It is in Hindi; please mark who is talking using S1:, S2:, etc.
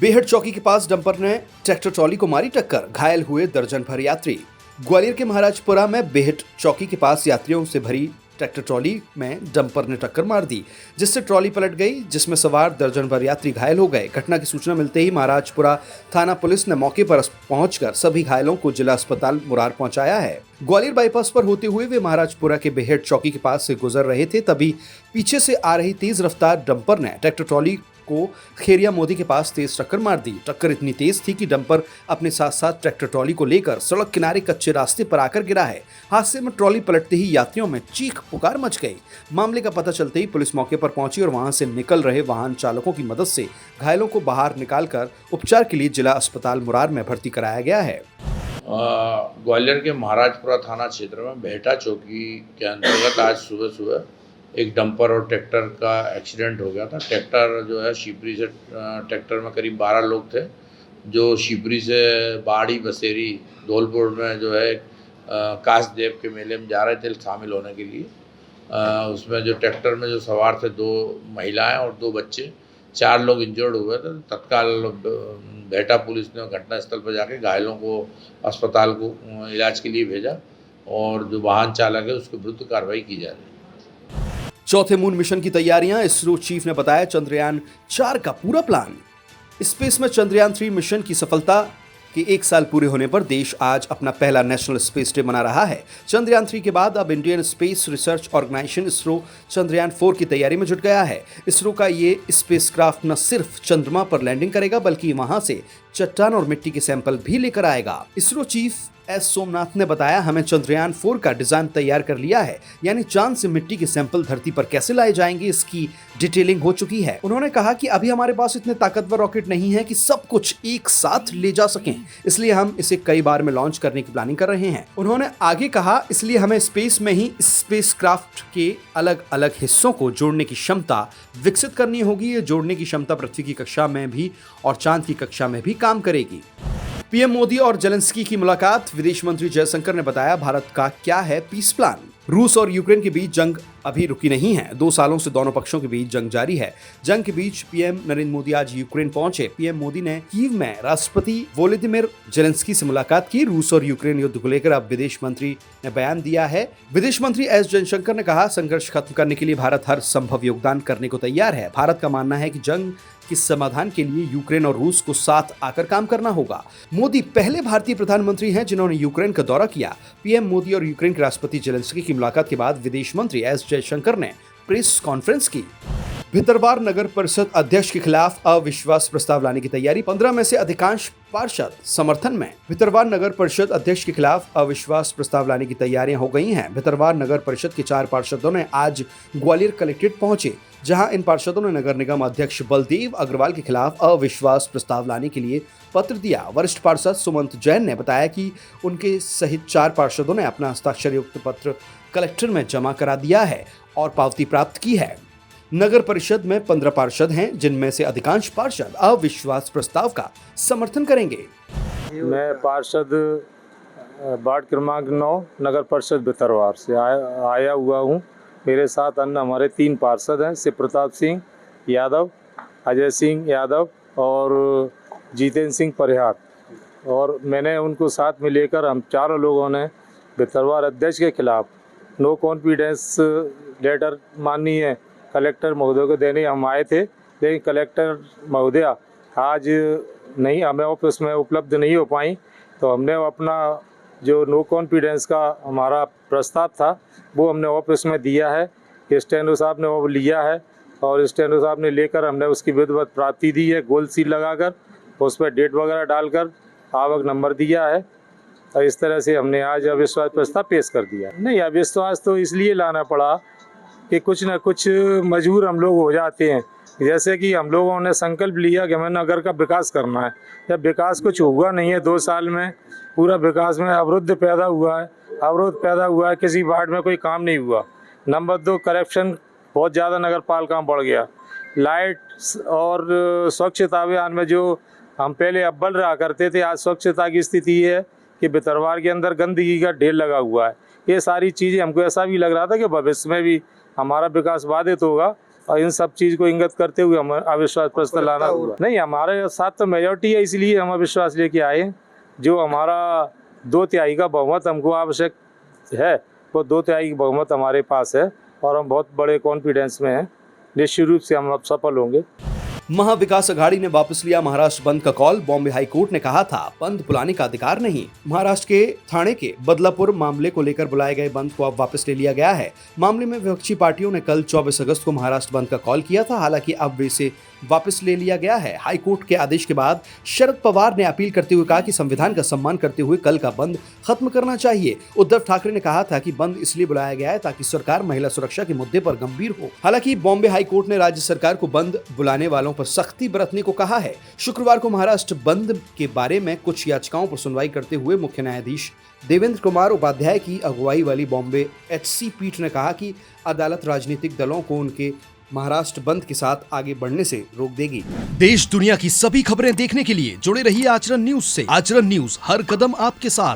S1: बेहट चौकी के पास डंपर ने ट्रैक्टर ट्रॉली को मारी टक्कर, घायल हुए दर्जन भर यात्री। ग्वालियर के महाराजपुरा में बेहट चौकी के पास यात्रियों से भरी ट्रैक्टर ट्रॉली में डंपर ने टक्कर मार दी, जिससे ट्रॉली पलट गई, जिसमें सवार दर्जन भर यात्री घायल हो गए। घटना की सूचना मिलते ही महाराजपुरा थाना पुलिस ने मौके पर पहुंचकर सभी घायलों को जिला अस्पताल मुरार पहुंचाया है। ग्वालियर बाईपास पर होते हुए वे महाराजपुरा के बेहट चौकी के पास से गुजर रहे थे, तभी पीछे से आ रही तेज रफ्तार डंपर ने ट्रैक्टर ट्रॉली को खेरिया मोदी के पास तेज टक्कर मार दी। टक्कर इतनी तेज थी कि डंपर अपने साथ साथ ट्रैक्टर ट्रॉली को लेकर सड़क किनारे कच्चे रास्ते पर आकर गिरा है। हादसे में ट्रॉली पलटते ही यात्रियों में चीख पुकार मच गई। मामले का पता चलते ही पुलिस मौके पर पहुंची और वहां से निकल रहे वाहन चालकों की मदद से घायलों को बाहर निकालकर उपचार के लिए जिला अस्पताल मुरार में भर्ती कराया गया है।
S2: ग्वालियर के महाराजपुरा थाना क्षेत्र में बेहटा चौकी के अंतर्गत आज सुबह एक डंपर और ट्रैक्टर का एक्सीडेंट हो गया था। ट्रैक्टर जो है शिवपुरी से, ट्रैक्टर में करीब 12 लोग थे जो शिवपुरी से बाड़ी बसेरी धौलपुर में जो है काशदेव के मेले में जा रहे थे शामिल होने के लिए। उसमें जो ट्रैक्टर में जो सवार थे 2 महिलाएं और 2 बच्चे, 4 लोग इंजर्ड हुए थे। तत्काल बेहटा पुलिस ने घटनास्थल पर जाके घायलों को अस्पताल को इलाज के लिए भेजा और जो वाहन चालक है उसके विरुद्ध कार्रवाई की जा रही है।
S1: चौथे मून मिशन की तैयारियां, इसरो चीफ ने बताया चंद्रयान 4 का पूरा प्लान। स्पेस में चंद्रयान 3 मिशन की सफलता के 1 साल पूरे होने पर देश आज अपना पहला नेशनल स्पेस डे मना रहा है। चंद्रयान 3 के बाद अब Indian Space Research Organisation ISRO Chandrayaan 4 की तैयारी में जुट गया है। इसरो का ये स्पेसक्राफ्ट न सिर्फ चंद्रमा पर लैंडिंग करेगा बल्कि वहां से चट्टान और मिट्टी के सैंपल भी लेकर आएगा। इसरो चीफ एस सोमनाथ ने बताया, हमें चंद्रयान 4 का डिजाइन तैयार कर लिया है, यानी चांद से मिट्टी के सैंपल धरती पर कैसे लाए जाएंगे इसकी डिटेलिंग हो चुकी है। उन्होंने कहा कि अभी हमारे पास इतने ताकतवर रॉकेट नहीं है कि सब कुछ एक साथ ले जा सकें, इसलिए हम इसे कई बार में लॉन्च करने की प्लानिंग कर रहे हैं। उन्होंने आगे कहा, इसलिए हमें स्पेस में ही स्पेसक्राफ्ट के अलग अलग हिस्सों को जोड़ने की क्षमता विकसित करनी होगी। ये जोड़ने की क्षमता पृथ्वी की कक्षा में भी और चांद की कक्षा में भी काम करेगी। पीएम मोदी और जेलेंस्की की मुलाकात, विदेश मंत्री जयशंकर ने बताया, भारत का क्या है पीस प्लान। रूस और यूक्रेन के बीच जंग अभी रुकी नहीं है। 2 सालों से दोनों पक्षों के बीच जंग जारी है। जंग के बीच पीएम नरेंद्र मोदी आज यूक्रेन पहुंचे। पीएम मोदी ने कीव में राष्ट्रपति वोलोदिमीर जेलेंस्की से मुलाकात की। रूस और यूक्रेन युद्ध को लेकर अब विदेश मंत्री ने बयान दिया है। विदेश मंत्री एस जयशंकर ने कहा, संघर्ष खत्म करने के लिए भारत हर संभव योगदान करने को तैयार है। भारत का मानना है कि जंग के समाधान के लिए यूक्रेन और रूस को साथ आकर काम करना होगा। मोदी पहले भारतीय प्रधानमंत्री हैं जिन्होंने यूक्रेन का दौरा किया। पीएम मोदी और यूक्रेन के राष्ट्रपति जेलेंस्की की मुलाकात के बाद विदेश मंत्री एस जयशंकर ने प्रेस कॉन्फ्रेंस की। भितरवार नगर परिषद अध्यक्ष के खिलाफ अविश्वास प्रस्ताव लाने की तैयारी, 15 में से अधिकांश पार्षद समर्थन में। भितरवार नगर परिषद अध्यक्ष के खिलाफ अविश्वास प्रस्ताव लाने की तैयारियां हो गई हैं। भितरवार नगर परिषद के 4 पार्षदों ने आज ग्वालियर कलेक्ट्रेट पहुंचे, जहां इन पार्षदों ने नगर निगम अध्यक्ष बलदेव अग्रवाल के खिलाफ अविश्वास प्रस्ताव लाने के लिए पत्र दिया। वरिष्ठ पार्षद सुमंत जैन ने बताया कि उनके सहित 4 पार्षदों ने अपना हस्ताक्षर युक्त पत्र कलेक्टर में जमा करा दिया है और पावती प्राप्त की है। नगर परिषद में 15 पार्षद हैं, जिनमें से अधिकांश पार्षद अविश्वास प्रस्ताव का समर्थन करेंगे।
S3: मैं पार्षद वार्ड क्रमांक 9 नगर परिषद भितरवार से आया हुआ हूँ। मेरे साथ अन्य हमारे 3 पार्षद हैं, शिव प्रताप सिंह यादव, अजय सिंह यादव और जितेंद्र सिंह परिहार। और मैंने उनको साथ में लेकर हम चारों लोगों ने भितरवार अध्यक्ष के खिलाफ नो कॉन्फिडेंस लेटर माननीय कलेक्टर महोदय को देने हम आए थे, लेकिन कलेक्टर महोदय आज नहीं, हमें ऑफिस में उपलब्ध नहीं हो पाई, तो हमने अपना जो नो कॉन्फिडेंस का हमारा प्रस्ताव था वो हमने ऑफिस में दिया है। स्टेनो साहब ने वो लिया है और स्टेनो साहब ने लेकर हमने उसकी विधिवत प्राप्ति दी है, गोल सील लगाकर उस पर डेट वगैरह डालकर आवक नंबर दिया है। और इस तरह से हमने आज अविश्वास प्रस्ताव पेश कर दिया। नहीं, अविश्वास तो इसलिए लाना पड़ा कि कुछ न कुछ मजबूर हम लोग हो जाते हैं। जैसे कि हम लोगों ने संकल्प लिया कि हमें नगर का विकास करना है, जब विकास कुछ हुआ नहीं है 2 साल में, पूरा विकास में अवरुद्ध पैदा हुआ है, किसी वार्ड में कोई काम नहीं हुआ। नंबर 2, करप्शन बहुत ज़्यादा नगर पालिका में बढ़ गया। लाइट और स्वच्छता अभियान में जो हम पहले अव्वल रहा करते थे, आज स्वच्छता की स्थिति है कि भितरवार के अंदर गंदगी का ढेर लगा हुआ है। ये सारी चीज़ें हमको ऐसा भी लग रहा था कि भविष्य में भी हमारा विकास बाधित होगा, और इन सब चीज को इंगित करते हुए हम अविश्वास प्रस्ताव लाना हुआ। नहीं, हमारे साथ तो मेजोरिटी है, इसलिए हम अविश्वास लेके आए। जो हमारा 2/3 का बहुमत हमको आवश्यक है, वो 2/3 बहुमत हमारे पास है और हम बहुत बड़े कॉन्फिडेंस में हैं। निश्चित रूप से हम अब सफल होंगे।
S1: महाविकास अघाड़ी ने वापस लिया महाराष्ट्र बंद का कॉल। बॉम्बे हाई कोर्ट ने कहा था बंद बुलाने का अधिकार नहीं। महाराष्ट्र के ठाणे के बदलापुर मामले को लेकर बुलाए गए बंद को अब वापस ले लिया गया है। मामले में विपक्षी पार्टियों ने कल 24 अगस्त को महाराष्ट्र बंद का कॉल किया था, हालांकि अब इसे वापस ले लिया गया है। हाई कोर्ट के आदेश के बाद शरद पवार ने अपील करते हुए कहा कि संविधान का सम्मान करते हुए कल का बंद खत्म करना चाहिए। उद्धव ठाकरे ने कहा था कि बंद इसलिए बुलाया गया है ताकि सरकार महिला सुरक्षा के मुद्दे पर गंभीर हो। हालांकि बॉम्बे हाई कोर्ट ने राज्य सरकार को बंद बुलाने वालों पर सख्ती बरतने को कहा है। शुक्रवार को महाराष्ट्र बंद के बारे में कुछ याचिकाओं पर सुनवाई करते हुए मुख्य न्यायाधीश देवेंद्र कुमार उपाध्याय की अगुवाई वाली बॉम्बे एचसी पीठ ने कहा कि अदालत राजनीतिक दलों को उनके महाराष्ट्र बंद के साथ आगे बढ़ने से रोक देगी।
S4: देश दुनिया की सभी खबरें देखने के लिए जुड़े रहिए आचरण न्यूज से। आचरण न्यूज, हर कदम आपके साथ।